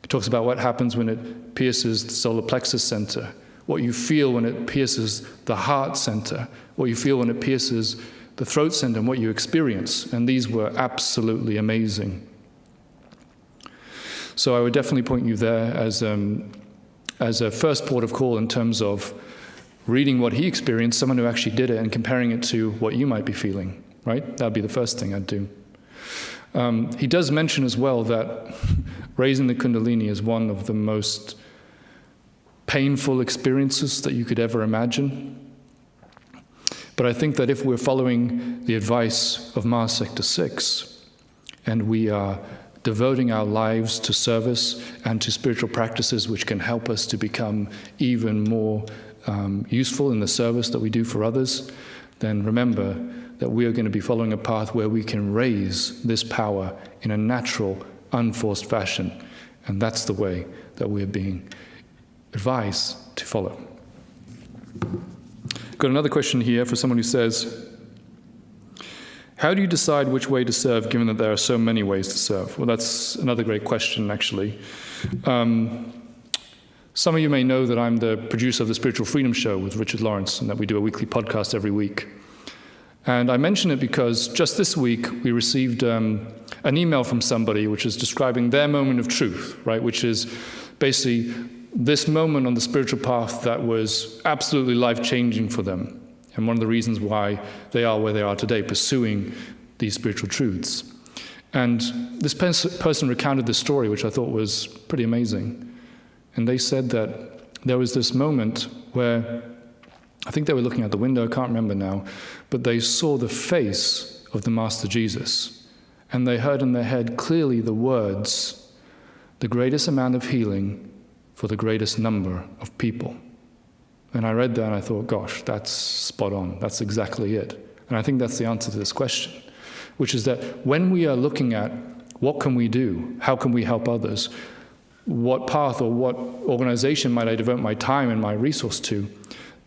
It talks about what happens when it pierces the solar plexus center, what you feel when it pierces the heart center, what you feel when it pierces the throat center, and what you experience. And these were absolutely amazing. So I would definitely point you there as a first port of call in terms of reading what he experienced, someone who actually did it, and comparing it to what you might be feeling, right? That would be the first thing I'd do. He does mention as well that raising the kundalini is one of the most painful experiences that you could ever imagine. But I think that if we're following the advice of Mars Sector 6, and we are devoting our lives to service and to spiritual practices which can help us to become even more useful in the service that we do for others, then remember that we are going to be following a path where we can raise this power in a natural, unforced fashion. And that's the way that we're being advised to follow. Got another question here for someone who says, how do you decide which way to serve, given that there are so many ways to serve? Well, that's another great question, actually. Some of you may know that I'm the producer of the Spiritual Freedom Show with Richard Lawrence, and that we do a weekly podcast every week. And I mention it because just this week we received an email from somebody which is describing their moment of truth, right? Which is basically this moment on the spiritual path that was absolutely life-changing for them. And one of the reasons why they are where they are today, pursuing these spiritual truths. And this person recounted this story, which I thought was pretty amazing. And they said that there was this moment where, I think they were looking out the window, I can't remember now, but they saw the face of the Master Jesus. And they heard in their head clearly the words, the greatest amount of healing for the greatest number of people. And I read that and I thought, gosh, that's spot on. That's exactly it. And I think that's the answer to this question, which is that when we are looking at what can we do, how can we help others, what path or what organization might I devote my time and my resource to,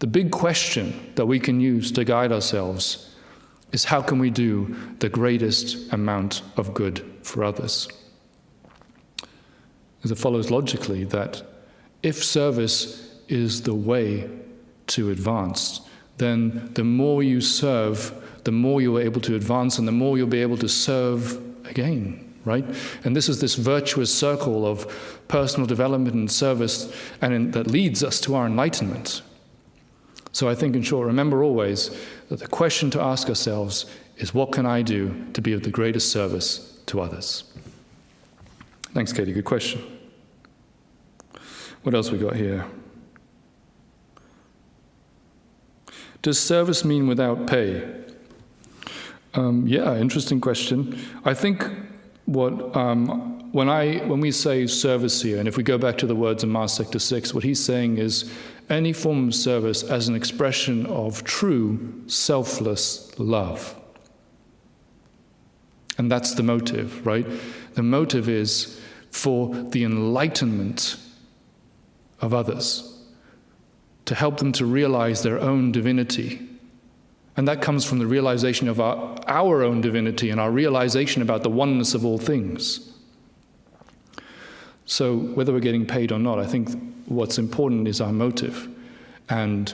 the big question that we can use to guide ourselves is how can we do the greatest amount of good for others? As it follows logically that if service is the way to advance, then the more you serve, the more you're able to advance, and the more you'll be able to serve again, right? And this is this virtuous circle of personal development and service, and that leads us to our enlightenment. So I think, in short, remember always that the question to ask ourselves is, what can I do to be of the greatest service to others? Thanks, Katie. Good question. What else we got here? Does service mean without pay? Yeah, interesting question. I think when we say service here, and if we go back to the words in Mars Sector 6, what he's saying is any form of service as an expression of true, selfless love. And that's the motive, right? The motive is for the enlightenment of others, to help them to realize their own divinity. And that comes from the realization of our own divinity and our realization about the oneness of all things. So whether we're getting paid or not, I think what's important is our motive and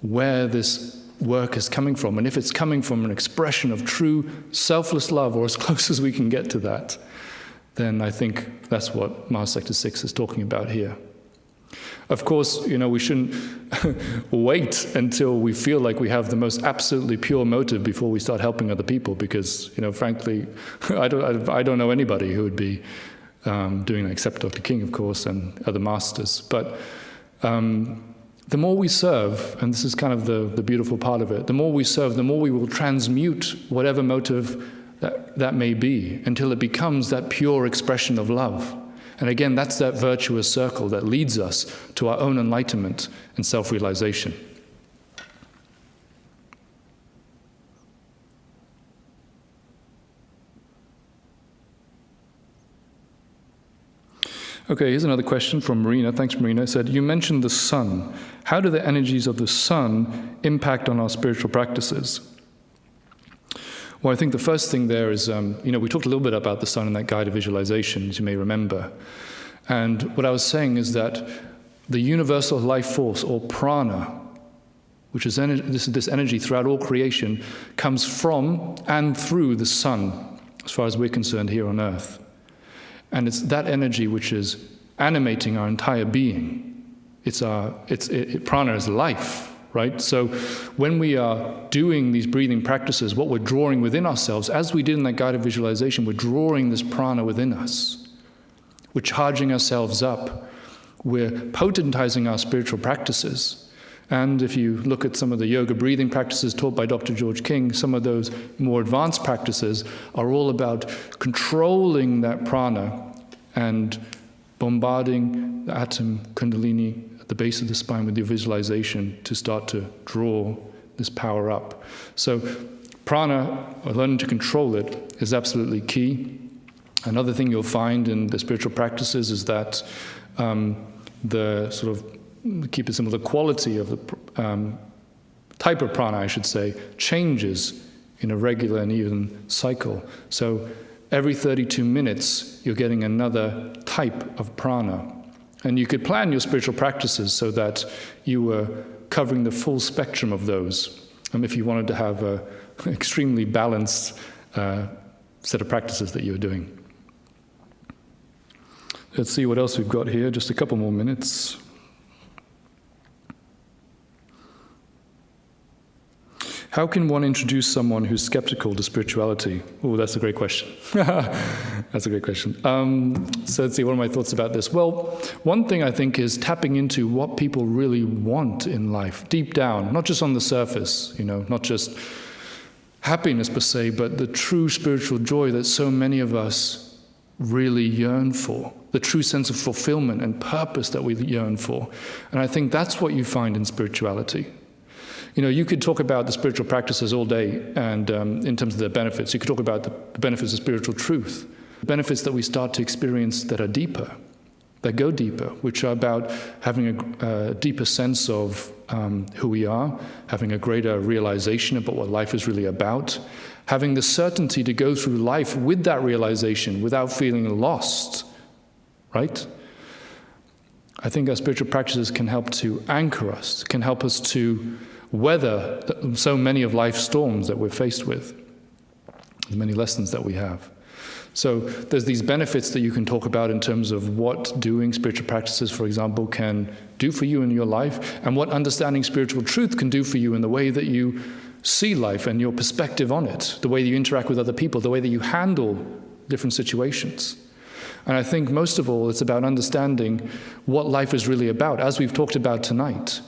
where this work is coming from. And if it's coming from an expression of true selfless love, or as close as we can get to that, then I think that's what Mars Sector 6 is talking about here. Of course, we shouldn't wait until we feel like we have the most absolutely pure motive before we start helping other people, because, frankly, I don't know anybody who would be doing that, except Dr. King, of course, and other masters. But the more we serve, and this is kind of the beautiful part of it, the more we serve, the more we will transmute whatever motive that may be, until it becomes that pure expression of love. And again, that's that virtuous circle that leads us to our own enlightenment and self-realization. Okay, here's another question from Marina. Thanks, Marina. It said, you mentioned the sun. How do the energies of the sun impact on our spiritual practices? Well, I think the first thing there is, we talked a little bit about the sun in that guided visualization, as you may remember. And what I was saying is that the universal life force, or prana, which is this energy throughout all creation, comes from and through the sun, as far as we're concerned here on earth. And it's that energy which is animating our entire being. Prana is life. Right? So when we are doing these breathing practices, what we're drawing within ourselves, as we did in that guided visualization, we're drawing this prana within us. We're charging ourselves up. We're potentizing our spiritual practices. And if you look at some of the yoga breathing practices taught by Dr. George King, some of those more advanced practices are all about controlling that prana and bombarding the atom kundalini the base of the spine with your visualization to start to draw this power up. So prana, or learning to control it, is absolutely key. Another thing you'll find in the spiritual practices is that the sort of, keep it simple, the quality of the type of prana, I should say, changes in a regular and even cycle. So every 32 minutes, you're getting another type of prana. And you could plan your spiritual practices so that you were covering the full spectrum of those. If you wanted to have an extremely balanced set of practices that you were doing. Let's see what else we've got here. Just a couple more minutes. How can one introduce someone who's skeptical to spirituality? Oh, that's a great question. That's a great question. So let's see, what are my thoughts about this? Well, one thing I think is tapping into what people really want in life, deep down, not just on the surface, not just happiness per se, but the true spiritual joy that so many of us really yearn for, the true sense of fulfillment and purpose that we yearn for. And I think that's what you find in spirituality. You could talk about the spiritual practices all day, and in terms of their benefits. You could talk about the benefits of spiritual truth, the benefits that we start to experience that are deeper, that go deeper, which are about having a deeper sense of who we are, having a greater realization about what life is really about, having the certainty to go through life with that realization without feeling lost, right? I think our spiritual practices can help to anchor us, can help us to weather so many of life's storms that we're faced with, the many lessons that we have. So there's these benefits that you can talk about in terms of what doing spiritual practices, for example, can do for you in your life, and what understanding spiritual truth can do for you in the way that you see life and your perspective on it, the way that you interact with other people, the way that you handle different situations. And I think most of all, it's about understanding what life is really about, as we've talked about tonight.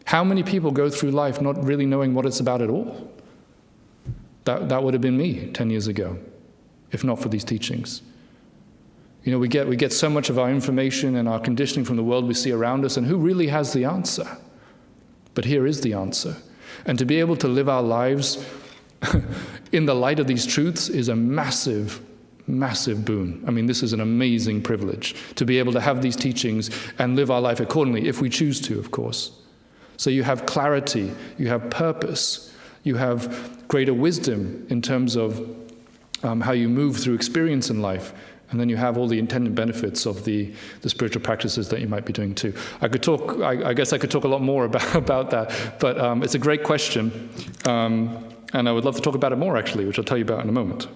How many people go through life not really knowing what it's about at all? That would have been me 10 years ago, if not for these teachings. We get so much of our information and our conditioning from the world we see around us, and who really has the answer? But here is the answer. And to be able to live our lives in the light of these truths is a massive, massive boon. I mean, this is an amazing privilege, to be able to have these teachings and live our life accordingly, if we choose to, of course. So you have clarity, you have purpose, you have greater wisdom in terms of how you move through experience in life, and then you have all the intended benefits of the spiritual practices that you might be doing too. I guess I could talk a lot more about that, but it's a great question, and I would love to talk about it more actually, which I'll tell you about in a moment.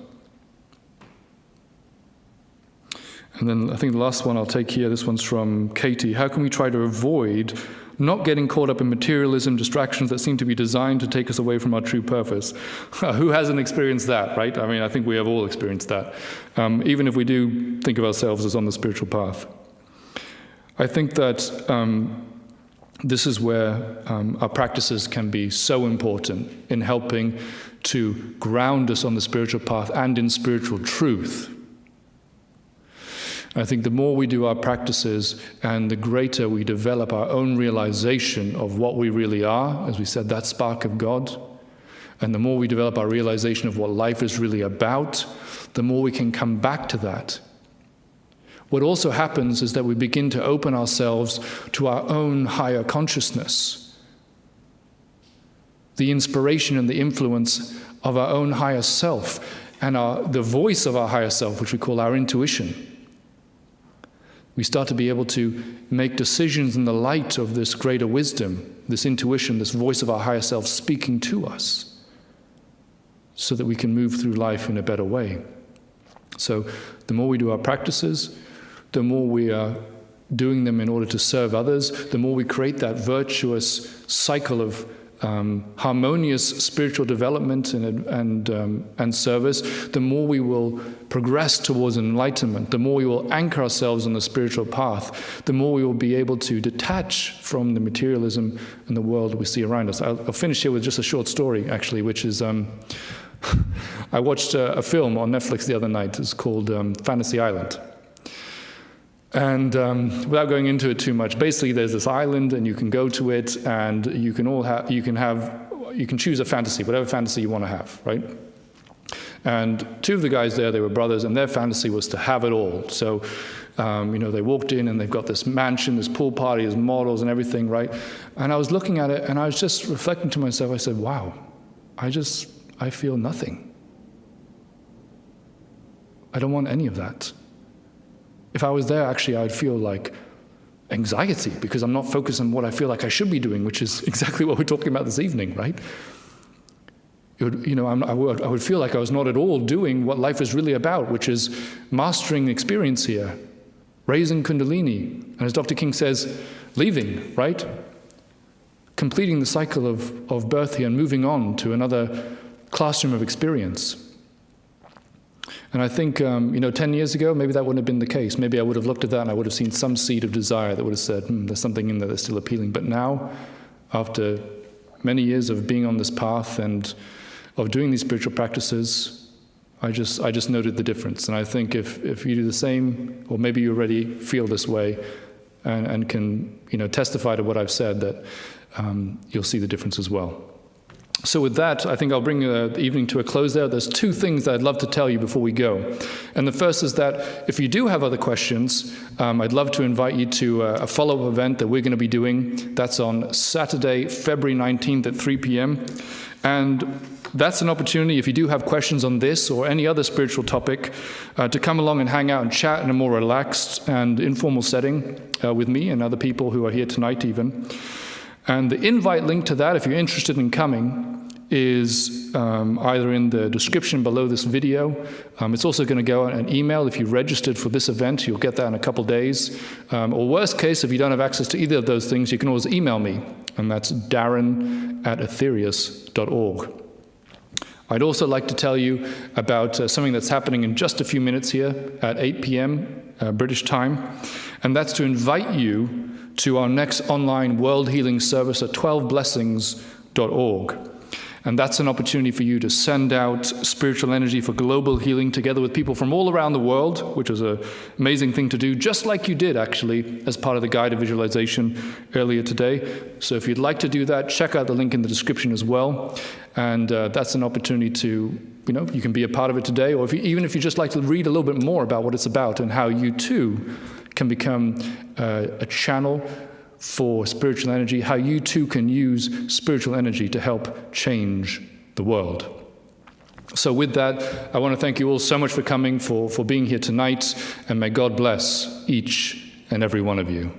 And then I think the last one I'll take here, this one's from Katie. How can we try to avoid not getting caught up in materialism, distractions that seem to be designed to take us away from our true purpose? Who hasn't experienced that, right? I mean, I think we have all experienced that, even if we do think of ourselves as on the spiritual path. I think that this is where our practices can be so important in helping to ground us on the spiritual path and in spiritual truth. I think the more we do our practices and the greater we develop our own realization of what we really are, as we said, that spark of God, and the more we develop our realization of what life is really about, the more we can come back to that. What also happens is that we begin to open ourselves to our own higher consciousness, the inspiration and the influence of our own higher self, and the voice of our higher self, which we call our intuition. We start to be able to make decisions in the light of this greater wisdom, this intuition, this voice of our higher self speaking to us, so that we can move through life in a better way. So the more we do our practices, the more we are doing them in order to serve others, the more we create that virtuous cycle of harmonious spiritual development and service, the more we will progress towards enlightenment, the more we will anchor ourselves on the spiritual path, the more we will be able to detach from the materialism and the world we see around us. I'll finish here with just a short story, actually, which is I watched a film on Netflix the other night. It's called Fantasy Island. And without going into it too much, basically there's this island and you can go to it and you can choose a fantasy, whatever fantasy you want to have, right? And two of the guys there, they were brothers, and their fantasy was to have it all. So, they walked in and they've got this mansion, this pool party, this models and everything, right? And I was looking at it and I was just reflecting to myself, I said, wow, I feel nothing. I don't want any of that. If I was there, actually, I would feel like anxiety because I'm not focused on what I feel like I should be doing, which is exactly what we're talking about this evening, right? I would feel like I was not at all doing what life is really about, which is mastering experience here, raising kundalini, and as Dr. King says, leaving, right? Completing the cycle of birth here and moving on to another classroom of experience. And I think, 10 years ago, maybe that wouldn't have been the case. Maybe I would have looked at that and I would have seen some seed of desire that would have said, there's something in there that's still appealing. But now, after many years of being on this path and of doing these spiritual practices, I just noted the difference. And I think if you do the same, or maybe you already feel this way and can, testify to what I've said, that you'll see the difference as well. So with that, I think I'll bring the evening to a close there. There's two things that I'd love to tell you before we go. And the first is that if you do have other questions, I'd love to invite you to a follow-up event that we're going to be doing. That's on Saturday, February 19th at 3 p.m. And that's an opportunity, if you do have questions on this or any other spiritual topic, to come along and hang out and chat in a more relaxed and informal setting with me and other people who are here tonight even. And the invite link to that, if you're interested in coming, is either in the description below this video. It's also going to go out an email. If you registered for this event, you'll get that in a couple days. Or worst case, if you don't have access to either of those things, you can always email me, and that's darren@aetherius.org. I'd also like to tell you about something that's happening in just a few minutes here at 8 p.m. British time, and that's to invite you to our next online world healing service at 12blessings.org. And that's an opportunity for you to send out spiritual energy for global healing together with people from all around the world, which is an amazing thing to do, just like you did, actually, as part of the guided visualization earlier today. So if you'd like to do that, check out the link in the description as well. And that's an opportunity to, you can be a part of it today, or even if you just like to read a little bit more about what it's about and how you too can become a channel for spiritual energy, how you too can use spiritual energy to help change the world. So with that, I want to thank you all so much for coming, for being here tonight, and may God bless each and every one of you.